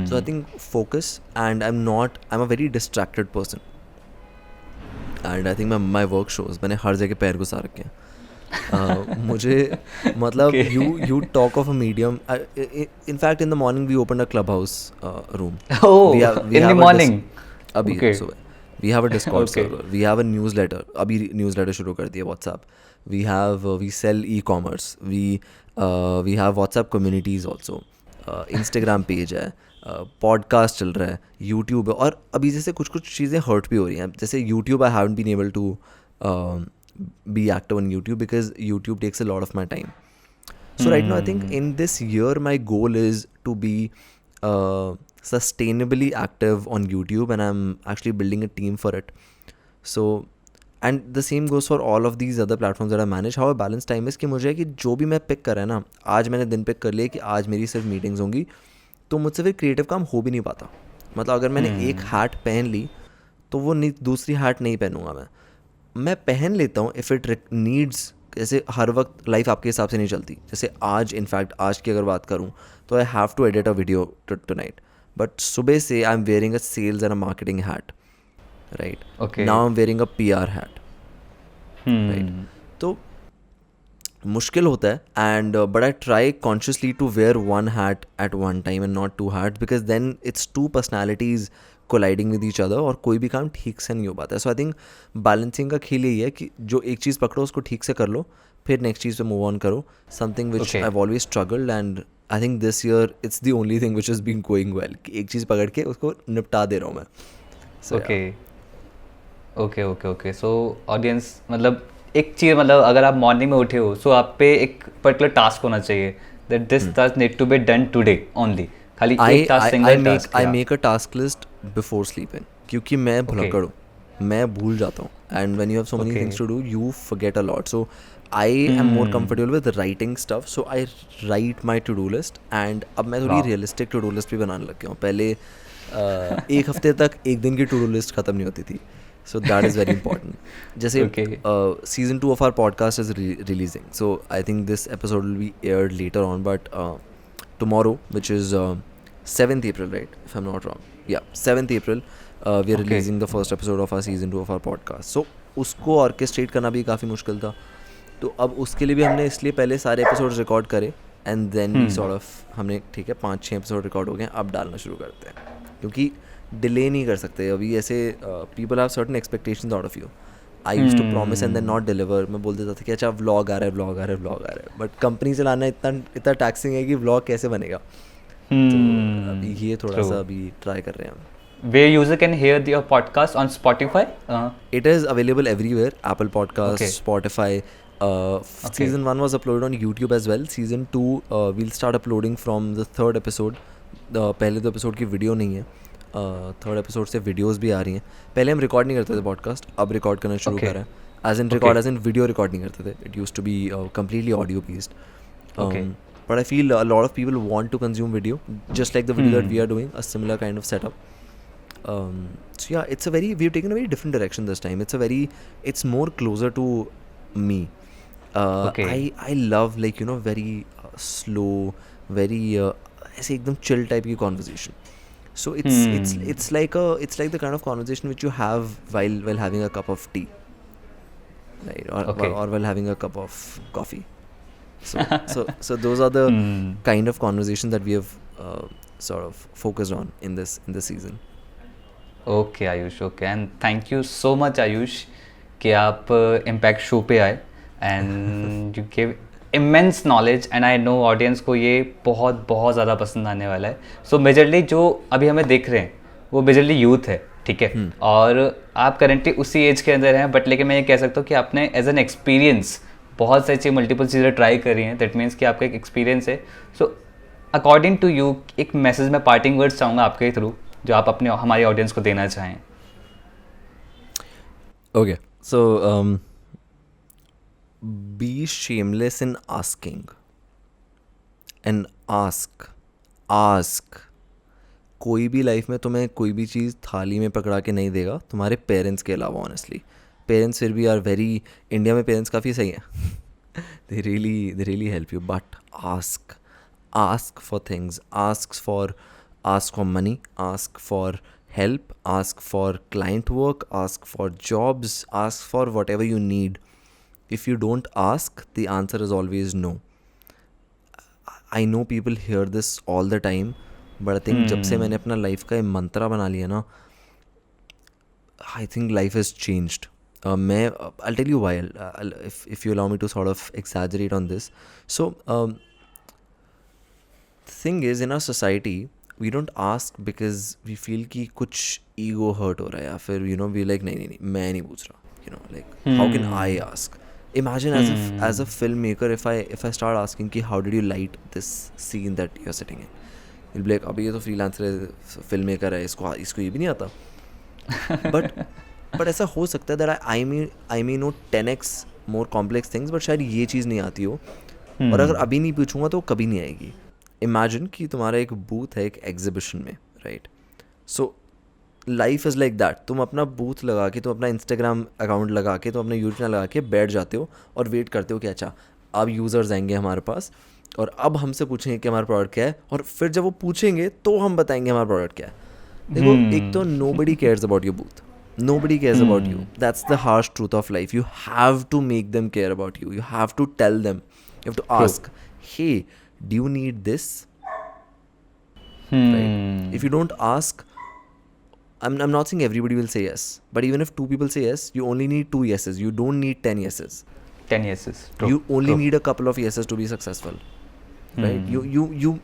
So I think focus, and I'm a very distracted person. And I think my work shows, मैंने हर जगह पैर घुसा रखे हैं. मुझे मतलब you talk of a medium. In fact, in the morning we opened a clubhouse room. Oh, we in the have morning. अभी Okay. सुबह. We have a Discord Okay. server. We have a newsletter. अभी newsletter शुरू कर दिया WhatsApp. We sell e-commerce. We have WhatsApp communities also. Instagram page है, podcast चल रहा है, यूट्यूब है. और अभी जैसे कुछ कुछ चीज़ें हर्ट भी हो रही हैं. जैसे YouTube, I haven't been able to be active on YouTube because YouTube takes a lot of my time. So right now I think in this year my goal is to be sustainably active on YouTube, and I'm actually building a team for it. So and the same goes for all of these other platforms that I manage. How I balance time is कि मुझे कि जो भी मैं pick कर रहा है ना, आज मैंने दिन पिक कर लिया कि आज मेरी सिर्फ मीटिंग्स होंगी, तो मुझसे फिर क्रिएटिव काम हो भी नहीं पाता. मतलब अगर मैंने एक हैट पहन ली तो वो नहीं, दूसरी हैट नहीं पहनूंगा. मैं पहन लेता हूँ इफ़ इट नीड्स. जैसे हर वक्त लाइफ आपके हिसाब से नहीं चलती. जैसे आज, इनफैक्ट आज की अगर बात करूँ तो I have to edit a video tonight, but सुबह से I am wearing a sales and a marketing hat, right. Now I am wearing a PR hat, right. तो मुश्किल होता है, and but I try consciously to wear one hat at one time and not two hats, because then it's two personalities colliding with each other, और कोई भी काम ठीक से नहीं हो पाता है. सो आई थिंक बैलेंसिंग का खेल यही है कि जो एक चीज़ पकड़ो उसको ठीक से कर लो, फिर नेक्स्ट चीज़ पे मूव ऑन करो. Something which I have always struggled, and I think this year it's the only thing which is been going well, कि एक चीज़ पकड़ के उसको निपटा दे रहा हूँ मैं. Okay okay okay okay. So audience, मतलब एक चीज़, मतलब अगर आप मॉर्निंग में उठे हो, सो आप पे एक पर्टिकुलर टास्क होना चाहिए, that this task need to be done today only. खाली एक task, single task. I make a task list before sleeping, क्योंकि मैं भुलक्कड़ हूँ, मैं भूल जाता हूँ. And when you have so many things to do, you forget a lot. So I am more comfortable with writing stuff. So I write my to-do list, and अब मैं थोड़ी realistic to-do list भी बनाने लग गया हूँ. पहले एक हफ्ते तक एक दिन की to-do list ख़त्म नहीं होती थी. So that is very important. जैसे season 2 of our podcast is releasing. So I think this episode will be aired later on, but tomorrow, which is 7th April, right? If I'm not wrong. Yeah, 7th April, we are releasing the first episode of our season 2 of our podcast. So उसको orchestrate करना भी काफ़ी मुश्किल था. तो अब उसके लिए भी हमने इसलिए पहले सारे episodes record करे, and then we sort of हमने ठीक है 5-6 episode record हो गए, अब डालना शुरू करते हैं, क्योंकि डिले नहीं कर सकते अभी. ऐसे people have certain expectations out of you. I used to promise and then not deliver. मैं बोल देता था कि अच्छा व्लॉग आ रहा है, बट कंपनी चलाना इतना टैक्सिंग है कि व्लॉग कैसे बनेगा. तो अभी ये थोड़ा सा अभी ट्राई कर रहे हैं हम. Where user can hear your podcast on Spotify? It is available everywhere. Apple Podcasts, Spotify. Season 1 was uploaded on YouTube as well. Season 2 we'll start uploading from the 3rd episode. पहले 2 episode की video नहीं है, 3rd episode से videos भी आ रही हैं. पहले हम रिकॉर्ड नहीं करते थे पॉडकास्ट, अब रिकॉर्ड करना शुरू कर रहे हैं. As in record, as in video record नहीं करते थे. It used to be completely audio based. But I feel a lot of people want to consume video, just like the video that we are doing, a similar kind of setup. So yeah, we've taken a very different direction this time. It's more closer to me. I love, like, you know, very slow, very ऐसे एकदम chill type की conversation. So it's like the kind of conversation which you have while having a cup of tea, right? Or while having a cup of coffee. So those are the kind of conversations that we have sort of focused on in this season. Okay Ayush, okay, and thank you so much Ayush कि आप impact show पे आए and you give immense knowledge, and I know audience को ये बहुत बहुत ज़्यादा पसंद आने वाला है. सो मेजरली जो अभी हमें देख रहे हैं वो मेजरली यूथ है, ठीक है, और आप करेंटली उसी एज के अंदर हैं, बट लेकिन मैं ये कह सकता हूँ कि आपने एज एन एक्सपीरियंस बहुत सारी चीज़, मल्टीपल चीज़ें ट्राई करी हैं. दैट मीन्स कि आपका एक एक्सपीरियंस है. सो अकॉर्डिंग टू यू एक मैसेज में पार्टिंग वर्ड्स चाहूँगा आपके थ्रू जो आप अपने हमारी ऑडियंस को देना चाहें. Okay, so be shameless in asking, and ask. कोई भी लाइफ में तुम्हें कोई भी चीज़ थाली में पकड़ा के नहीं देगा, तुम्हारे पेरेंट्स के अलावा. ऑनेस्टली पेरेंट्स फिर भी आर वेरी, इंडिया में पेरेंट्स काफ़ी सही हैं. they really help you, but ask for things, ask for money, ask for help, ask for client work, ask for jobs, ask for whatever you need. If you don't ask, the answer is always no. I know people hear this all the time, but I think जब से मैंने अपना life का मंत्रा बना लिया ना, I think life has changed. I'll tell you why, if you allow me to sort of exaggerate on this. So the thing is, in our society we don't ask because we feel कि कुछ ego hurt हो रहा है, या फिर we like नहीं मैं नहीं पूछ रहा, like how can I ask? Imagine as a filmmaker, if I start asking कि how did you light this scene that you're sitting in, you'll be like अभी ये तो freelancer है, filmmaker है, इसको ये भी नहीं आता. but ऐसा हो सकता है that I may know 10x more complex things, but शायद ये चीज़ नहीं आती हो, और अगर अभी नहीं पूछूंगा तो कभी नहीं आएगी. इमेजिन कि तुम्हारा एक बूथ है एक एग्जीबिशन में, right? So life is like that. तुम अपना बूथ लगा के, तुम अपना इंस्टाग्राम अकाउंट लगा के, तुम अपना यूट्यूब चैनल लगा के बैठ जाते हो और वेट करते हो कि अच्छा अब यूज़र्स आएंगे हमारे पास और अब हमसे पूछेंगे कि हमारा प्रोडक्ट क्या है, और फिर जब वो पूछेंगे तो हम बताएंगे हमारा प्रोडक्ट क्या है. देखो, एक तो nobody cares about your booth. Nobody cares about you. That's the harsh truth of life. You have to make them care about you. You have to tell them. You have to ask, hey, do you need this? Right? If you don't ask, I'm not saying everybody will say yes, but even if 2 people say yes, you only need 2 yeses. You don't need 10 yeses. 10 yeses. True. You only need a couple of yeses to be successful. Right? You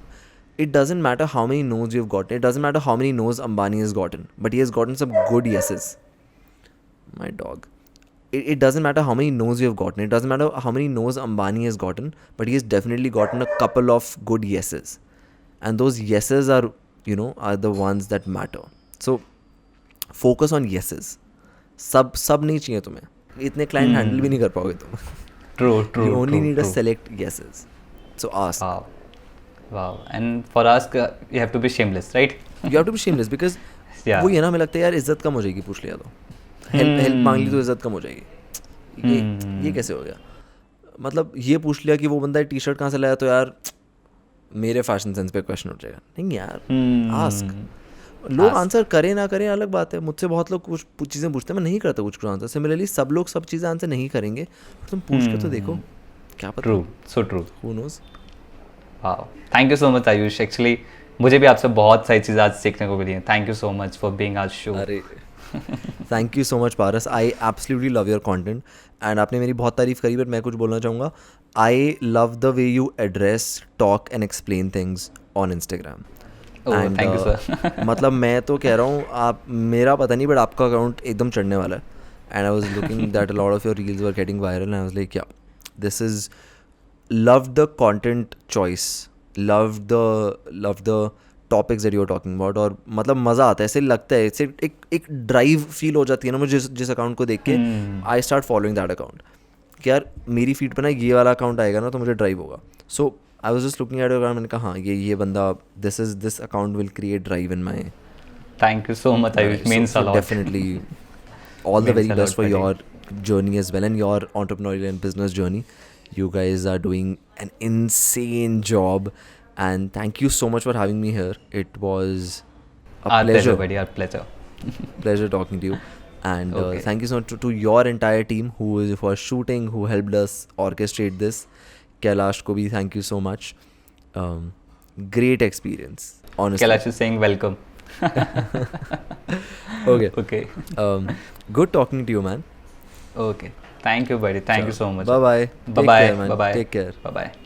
it doesn't matter how many no's you've gotten. It doesn't matter how many no's Ambani has gotten, but he has gotten some good yeses. My dog. It doesn't matter how many no's you've gotten. It doesn't matter how many no's Ambani has gotten, but he has definitely gotten a couple of good yeses. And those yeses are the ones that matter. So focus on yeses. सब नहीं चाहिए तुम्हें. इतने client handle भी नहीं कर पाओगे तुम. True. You only need a select yeses. So ask. Wow. And for ask, you have to be shameless, right? You have to be shameless because Yeah. वो ये ना, हमें लगता है यार इज्जत कम हो जाएगी पूछ लिया तो, हेल्प मांग ली तो इज्जत कम हो जाएगी. ये कैसे हो गया? मतलब ये पूछ लिया कि वो बंदा टी शर्ट कहाँ से लाया, तो यार मेरे फैशन सेंस पे क्वेश्चन उठ जाएगा. नहीं यार, आस्क. लोग आंसर करें ना करें अलग बात है. मुझसे बहुत लोग कुछ चीज़ें पूछते हैं, मैं नहीं करता कुछ आंसर. सिमिलरली सब लोग सब चीज़ें आंसर नहीं करेंगे, तुम पूछ के तो देखो, क्या पता. True. So true. Who knows? Wow. Thank you so much, Ayush. Actually, मुझे भी आपसे बहुत सारी चीज़ें आज सीखने को मिली हैं. Thank you so much for being our show. अरे thank you so much Paras. I absolutely love your content and आपने मेरी बहुत तारीफ करी, बट मैं कुछ बोलना चाहूँगा. I love the way you address, talk and explain things on Instagram. Thank you sir. मतलब मैं तो कह रहा हूँ, आप, मेरा पता नहीं, बट आपका अकाउंट एकदम चढ़ने वाला है. And I was looking that a lot of your reels were getting viral and I was like, yeah this is, love the content choice, love the topics that you are talking about. और मतलब मज़ा आता है, ऐसे लगता है, ऐसे एक ड्राइव फील हो जाती है ना मुझे जिस अकाउंट को देख के. I start following that account कि यार मेरी फीड पे ना ये वाला अकाउंट आएगा ना तो मुझे ड्राइव होगा. So I was just looking at your account, मैंने कहा हाँ ये बंदा, this account will create drive in my. Thank you so much, Ayush. Means a lot. Definitely all the Means very a best lot for for your journey as well, and your entrepreneurial and business journey. You guys are doing an insane job, and thank you so much for having me here. It was a Our pleasure buddy. Our pleasure. pleasure talking to you. And Okay. thank you so much to your entire team who was shooting, who helped us orchestrate this. Kailash ko bhi thank you so much. Great experience. honestly. Kailash is saying welcome. Okay. Okay. Good talking to you, man. Okay. Thank you, buddy. Thank you so much. Bye bye. Bye bye. Take care, man. Bye bye. Take care. Bye bye.